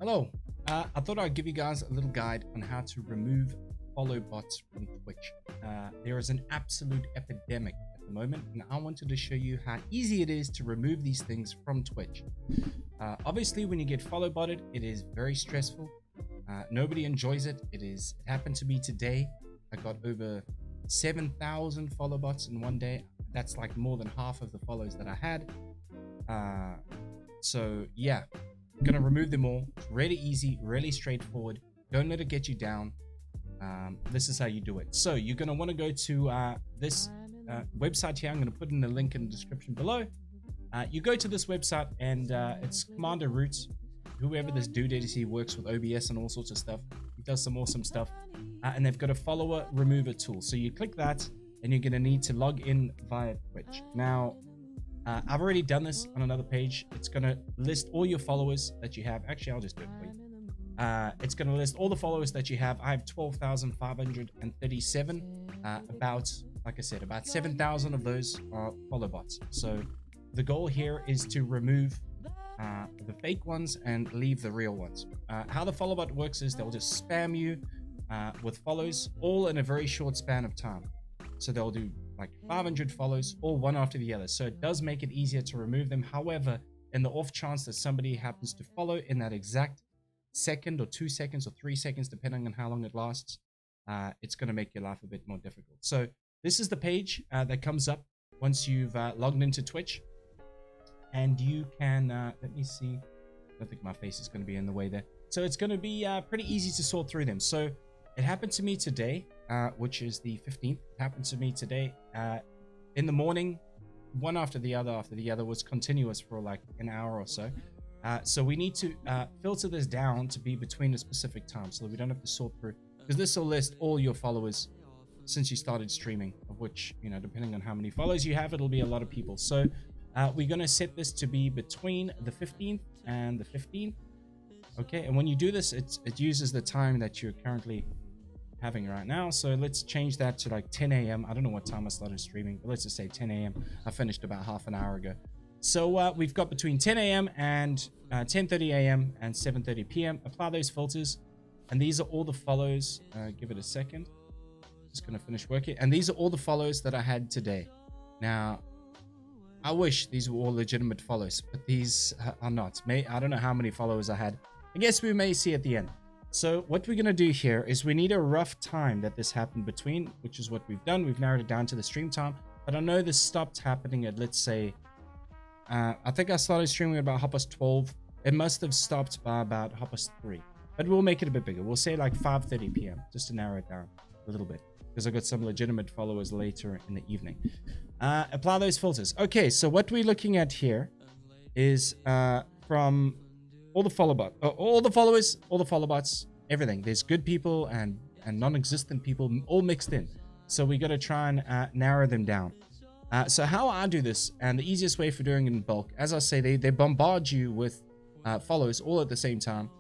Hello. I thought I'd give you guys a little guide on how to remove follow bots from Twitch. There is an absolute epidemic at the moment, and I wanted to show you how easy it is to remove these things from Twitch. Obviously, when you get follow botted, it is very stressful. Nobody enjoys it. It happened to me today. I got over 7,000 follow bots in one day. That's like more than half of the follows that I had. So yeah, I'm gonna remove them all. It's really easy, really straightforward. Don't let it get you down. This is how you do it. So you're gonna want to go to this website here. I'm gonna put in the link in the description below. You go to this website and it's Commander Roots. Whoever this dude is, he works with OBS and all sorts of stuff. He does some awesome stuff. And they've got a follower remover tool. So you click that and you're gonna need to log in via Twitch. Now, I've already done this on another page. It's going to list all your followers that you have. Actually, I'll just do it for you. It's going to list all the followers that you have. I have 12,537. Like I said, about 7,000 of those are follow bots. So the goal here is to remove the fake ones and leave the real ones. How the follow bot works is they'll just spam you with follows all in a very short span of time. So they'll do like 500 follows, all one after the other. So it does make it easier to remove them. However, in the off chance that somebody happens to follow in that exact second or 2 seconds or 3 seconds, depending on how long it lasts, it's going to make your life a bit more difficult. So this is the page that comes up once you've logged into Twitch. And you can, let me see. I don't think my face is going to be in the way there. So it's going to be pretty easy to sort through them. So it happened to me today, which is the 15th. It happened to me today in the morning, one after the other was continuous for like an hour or so. So we need to filter this down to be between a specific time so that we don't have to sort through, because this will list all your followers since you started streaming, of which, you know, depending on how many followers you have, it'll be a lot of people. So we're going to set this to be between the 15th and the 15th. Okay, and when you do this, it uses the time that you're currently having right now. So let's change that to like 10 a.m. I don't know what time I started streaming, but let's just say 10 a.m. I finished about half an hour ago. So we've got between 10 a.m. and 10:30 a.m. and 7:30 p.m. Apply those filters, and these are all the follows. Give it a second. Just gonna finish working. And these are all the follows that I had today. Now, I wish these were all legitimate follows, but these are not. I don't know how many followers I had. I guess we may see at the end. So what we're going to do here is we need a rough time that this happened between, which is what we've done. We've narrowed it down to the stream time, but I know this stopped happening at, let's say, I think I started streaming at about 12:30. It must have stopped by about 3:30, but we'll make it a bit bigger. We'll say like 5:30 p.m. just to narrow it down a little bit, because I got some legitimate followers later in the evening. Apply those filters. Okay, so what we're looking at here is from all the follow bots, all the followers, all the follow bots, everything. There's good people and non-existent people all mixed in. So we got to try and narrow them down. So how I do this, and the easiest way for doing it in bulk, as I say, they bombard you with follows all at the same time.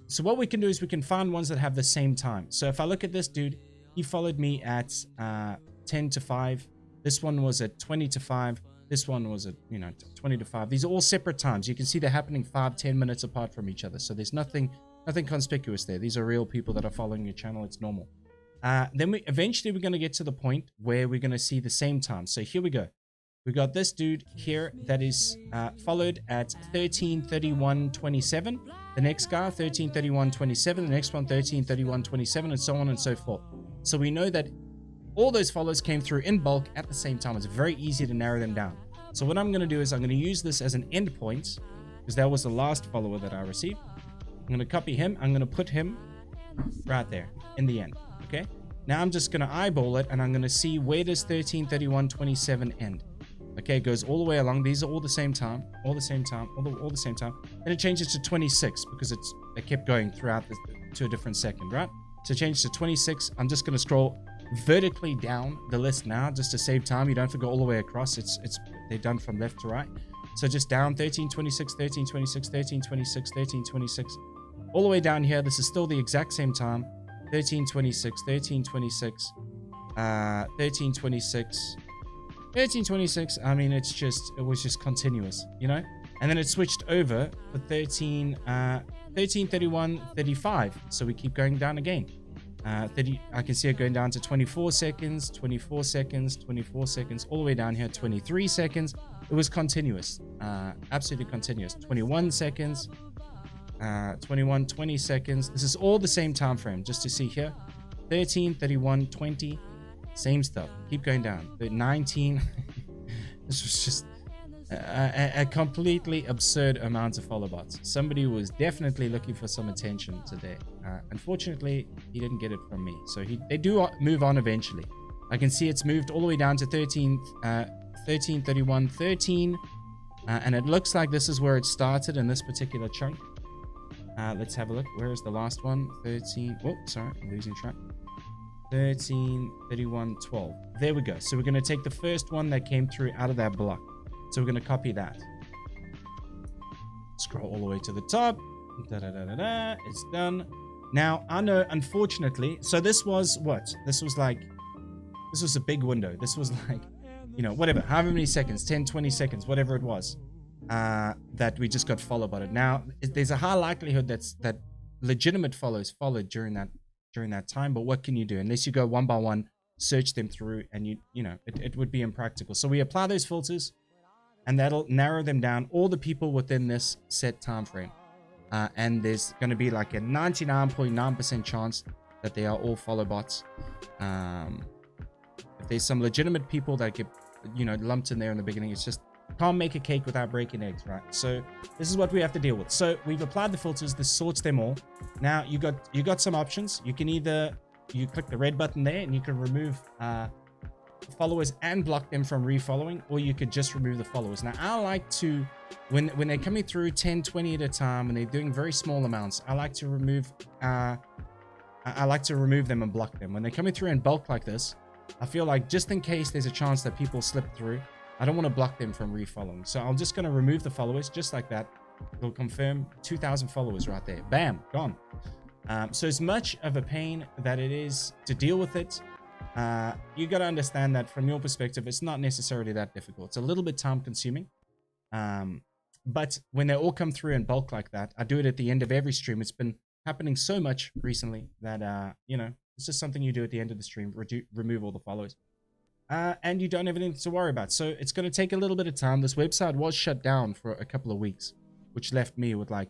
So what we can do is we can find ones that have the same time. So if I look at this dude, he followed me at 10 to 5. This one was at 20 to 5. This one was at, 20 to 5. These are all separate times. You can see they're happening 5-10 minutes apart from each other. So there's nothing conspicuous there. These are real people that are following your channel. It's normal. Then eventually we're going to get to the point where we're going to see the same time. So here we go. We got this dude here that is followed at 13:31:27. The next guy 13:31:27. The next one 13:31:27, and so on and so forth. So we know that all those follows came through in bulk at the same time. It's very easy to narrow them down. So what I'm going to do is I'm going to use this as an endpoint, because that was the last follower that I received. I'm going to copy him. I'm going to put him right there in the end. Okay. Now I'm just going to eyeball it, and I'm going to see where does 13:31:27 end. Okay, it goes all the way along. These are all the same time, all the same time. And it changes to 26 because it kept going throughout to a different second, right? So change to 26. I'm just going to scroll vertically down the list now just to save time. You don't have to go all the way across. They're done from left to right. So just down 13:26, 13:26, 13:26, 13:26, all the way down here. This is still the exact same time. 13:26, 13:26, 13:26, 13:26. I mean, it was just continuous, And then it switched over for 13, 31, 35. So we keep going down again. 30, I can see it going down to 24 seconds, 24 seconds, 24 seconds, all the way down here, 23 seconds. It was continuous, absolutely continuous. 21 seconds, 21, 20 seconds. This is all the same time frame, just to see here. 13, 31, 20, same stuff. Keep going down. 19. This was just a completely absurd amount of follow bots. Somebody was definitely looking for some attention today. Unfortunately, he didn't get it from me. So they do move on eventually. I can see it's moved all the way down to 13, 13, 31, 13. And it looks like this is where it started in this particular chunk. Let's have a look. Where is the last one? 13. Oh, sorry, I'm losing track. 13, 31, 12. There we go. So we're going to take the first one that came through out of that block. So we're going to copy that. Scroll all the way to the top. It's done. Now, I know, unfortunately, so this was what? This was a big window. This was like, you know, whatever, however many seconds, 10, 20 seconds, whatever it was, that we just got followed by it. Now, there's a high likelihood that legitimate follows followed during that time, but what can you do? Unless you go one by one, search them through, and you know, it would be impractical. So we apply those filters, and that'll narrow them down, all the people within this set time frame. And there's going to be like a 99.9% chance that they are all follow bots. If there's some legitimate people that get, you know, lumped in there in the beginning, it's just can't make a cake without breaking eggs, right? So this is what we have to deal with. So we've applied the filters. This sorts them all. Now you got some options. You can either click the red button there and you can remove followers and block them from refollowing, or you could just remove the followers. Now I like to, when they're coming through 10, 20 at a time and they're doing very small amounts, I like to remove them and block them. When they're coming through in bulk like this, I feel like just in case there's a chance that people slip through, I don't want to block them from refollowing. So I'm just going to remove the followers just like that. It'll confirm 2,000 followers right there. Bam, gone. So as much of a pain that it is to deal with it, you got to understand that from your perspective, it's not necessarily that difficult. It's a little bit time consuming. But when they all come through in bulk like that, I do it at the end of every stream. It's been happening so much recently that, you know, it's just something you do at the end of the stream, remove all the followers. And you don't have anything to worry about. So it's going to take a little bit of time. This website was shut down for a couple of weeks, which left me with like,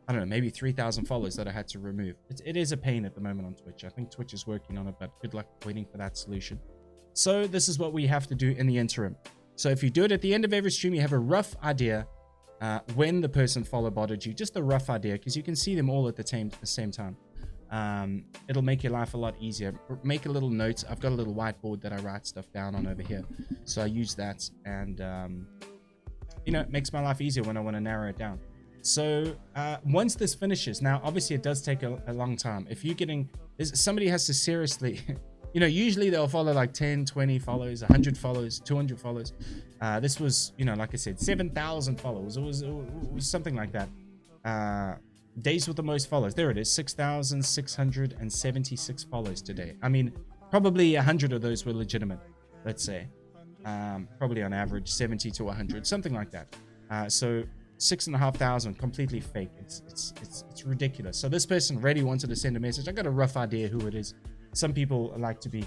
I don't know, maybe 3,000 followers that I had to remove. It is a pain at the moment on Twitch. I think Twitch is working on it, but good luck waiting for that solution. So this is what we have to do in the interim. So if you do it at the end of every stream, you have a rough idea when the person follow botted you, just a rough idea, because you can see them all at the same time. It'll make your life a lot easier. Make a little note. I've got a little whiteboard that I write stuff down on over here, so I use that, and you know, it makes my life easier when I want to narrow it down. So once this finishes, now obviously it does take a long time. If you're getting, somebody has to seriously you know, usually they'll follow like 10, 20 follows, 100 follows, 200 follows. This was, you know, like I said, 7,000 followers. It was something like that. Days with the most followers. There it is, 6,676 followers today. I mean, probably 100 of those were legitimate, let's say. Probably on average 70 to 100, something like that. So 6,500 completely fake. It's ridiculous. So this person really wanted to send a message. I got a rough idea who it is. Some people like to be,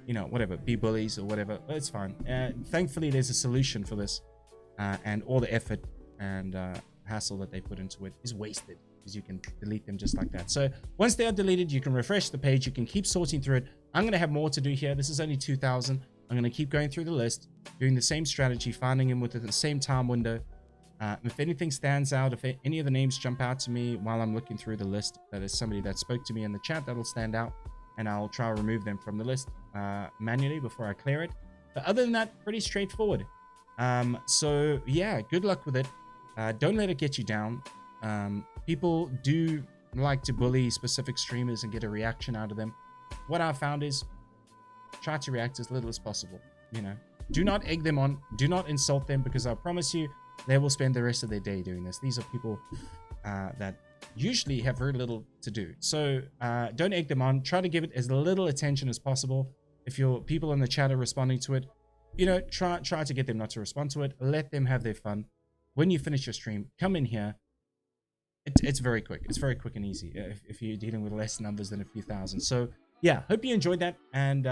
you know, whatever, be bullies or whatever. But it's fine. Thankfully, there's a solution for this, and all the effort and hassle that they put into it is wasted, because you can delete them just like that. So once they are deleted, you can refresh the page. You can keep sorting through it. I'm going to have more to do here. This is only 2,000. I'm going to keep going through the list, doing the same strategy, finding them within the same time window. If anything stands out, if any of the names jump out to me while I'm looking through the list, that is somebody that spoke to me in the chat, that'll stand out, and I'll try to remove them from the list manually before I clear it. But other than that, pretty straightforward. So yeah, good luck with it. Don't let it get you down. People do like to bully specific streamers and get a reaction out of them. What I found is try to react as little as possible. You know, do not egg them on, do not insult them, because I promise you they will spend the rest of their day doing this. These are people that usually have very little to do. So don't egg them on. Try to give it as little attention as possible. If your people in the chat are responding to it, you know, try to get them not to respond to it. Let them have their fun. when you finish your stream, come in here. It's very quick. It's very quick and easy if you're dealing with less numbers than a few thousand. So yeah, hope you enjoyed that, and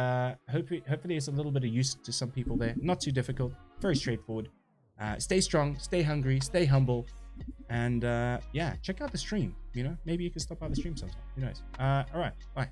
hopefully it's a little bit of use to some people there. Not too difficult, very straightforward. Stay strong, stay hungry, stay humble, and yeah, check out the stream. You know, maybe you can stop by the stream sometime. Who knows? All right, bye.